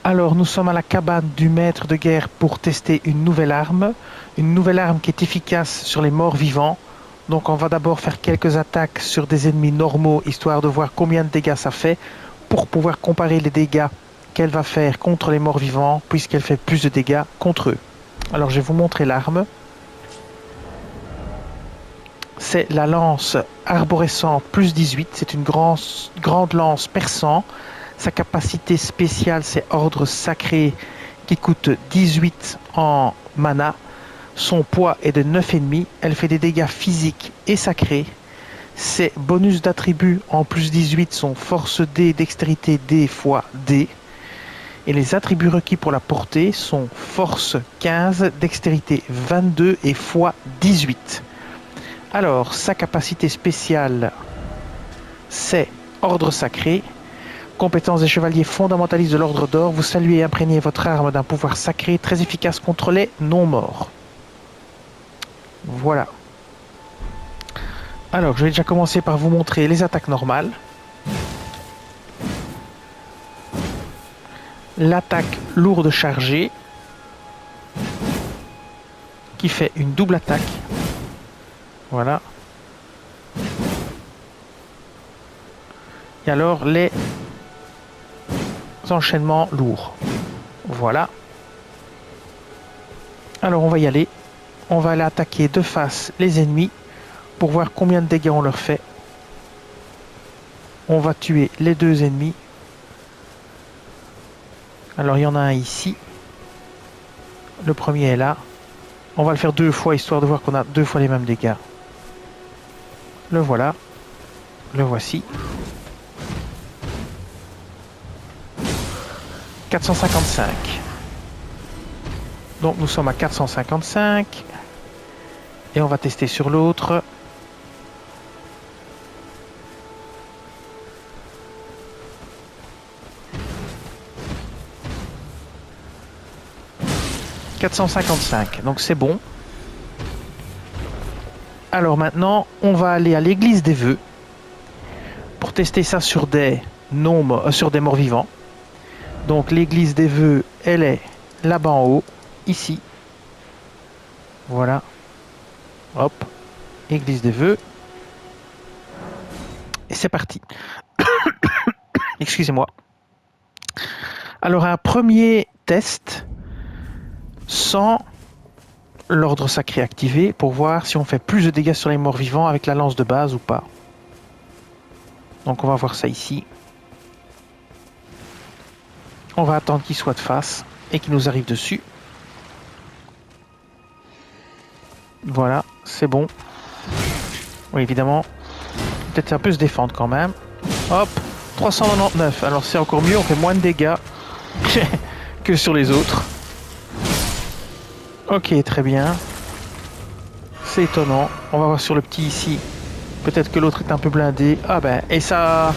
Alors, nous sommes à la cabane du maître de guerre pour tester une nouvelle arme qui est efficace sur les morts vivants. Donc, on va d'abord faire quelques attaques sur des ennemis normaux, histoire de voir combien de dégâts ça fait, pour pouvoir comparer les dégâts qu'elle va faire contre les morts vivants, puisqu'elle fait plus de dégâts contre eux. Alors, je vais vous montrer l'arme. C'est la lance arborescente plus 18, c'est une grande lance perçant. Sa capacité spéciale, c'est ordre sacré qui coûte 18 en mana. Son poids est de 9,5. Elle fait des dégâts physiques et sacrés. Ses bonus d'attributs en plus 18 sont force D, dextérité D fois D. Et les attributs requis pour la portée sont force 15, dextérité 22 et fois 18. Alors, sa capacité spéciale, c'est ordre sacré. Compétence des chevaliers fondamentalistes de l'ordre d'or. Vous saluez et imprégnez votre arme d'un pouvoir sacré très efficace contre les non-morts. Voilà. Alors, je vais déjà commencer par vous montrer les attaques normales. L'attaque lourde chargée, qui fait une double attaque. Voilà. Et alors, les enchaînements lourds. Voilà. Alors, on va y aller. On va aller attaquer de face les ennemis pour voir combien de dégâts on leur fait. On va tuer les deux ennemis. Alors, il y en a un ici. Le premier est là. On va le faire deux fois, histoire de voir qu'on a deux fois les mêmes dégâts. Le voilà. Le voici. 455. Donc, nous sommes à 455. Et on va tester sur l'autre. « 455, donc c'est bon. Alors maintenant, on va aller à l'église des vœux pour tester ça sur des morts vivants. Donc l'église des vœux, elle est là-bas en haut, ici. Voilà. Hop. Église des vœux. Et c'est parti. Excusez-moi. Alors un premier test sans l'ordre sacré activé pour voir si on fait plus de dégâts sur les morts vivants avec la lance de base ou pas. Donc on va voir ça ici. On va attendre qu'il soit de face et qu'il nous arrive dessus. Voilà, c'est bon. Oui, évidemment. Peut-être un peu se défendre quand même. Hop, 399. Alors c'est encore mieux, on fait moins de dégâts que sur les autres. Ok, très bien. C'est étonnant. On va voir sur le petit ici. Peut-être que l'autre est un peu blindé. Ah ben, et ça...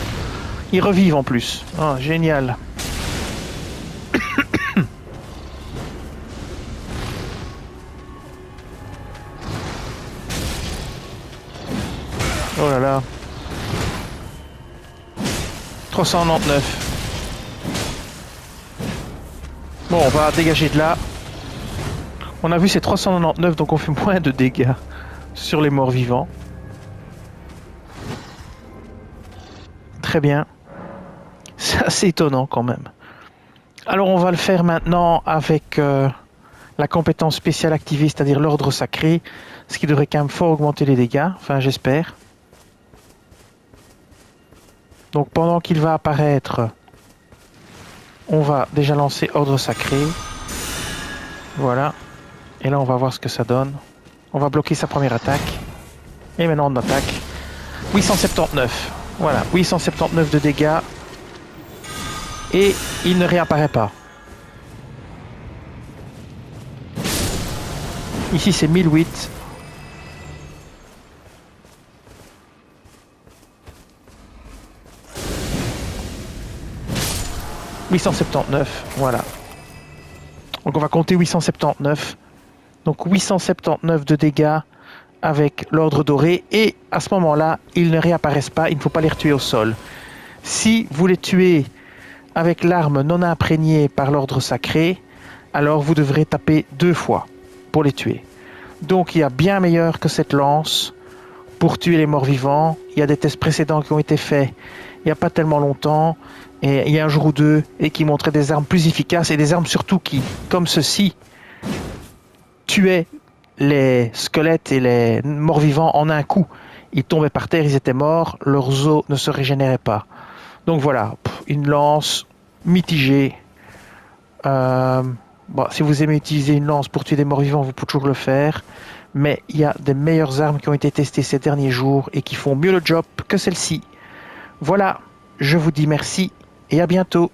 Ils revivent en plus. Oh, génial. Oh là là. 399. Bon, on va dégager de là. On a vu c'est 399, donc on fait moins de dégâts sur les morts vivants. Très bien. C'est assez étonnant quand même. Alors on va le faire maintenant avec la compétence spéciale activée, c'est-à-dire l'ordre sacré, ce qui devrait quand même fort augmenter les dégâts, enfin j'espère. Donc pendant qu'il va apparaître, on va déjà lancer ordre sacré. Voilà. Et là on va voir ce que ça donne. On va bloquer sa première attaque. Et maintenant on attaque. 879. Voilà, 879 de dégâts. Et il ne réapparaît pas. Ici c'est 1008. « 879, voilà. Donc on va compter 879. Donc 879 de dégâts avec l'ordre doré. Et à ce moment-là, ils ne réapparaissent pas. Il ne faut pas les retuer au sol. Si vous les tuez avec l'arme non imprégnée par l'ordre sacré, alors vous devrez taper 2 fois pour les tuer. Donc il y a bien meilleur que cette lance pour tuer les morts vivants. Il y a des tests précédents qui ont été faits il n'y a pas tellement longtemps, et il y a un jour ou deux, et qui montraient des armes plus efficaces, et des armes surtout qui, comme ceci, tuaient les squelettes et les morts vivants en un coup. Ils tombaient par terre, ils étaient morts, leurs os ne se régénéraient pas. Donc voilà, une lance mitigée. Bon, si vous aimez utiliser une lance pour tuer des morts vivants, vous pouvez toujours le faire. Mais il y a des meilleures armes qui ont été testées ces derniers jours et qui font mieux le job que celle-ci. Voilà, je vous dis merci et à bientôt.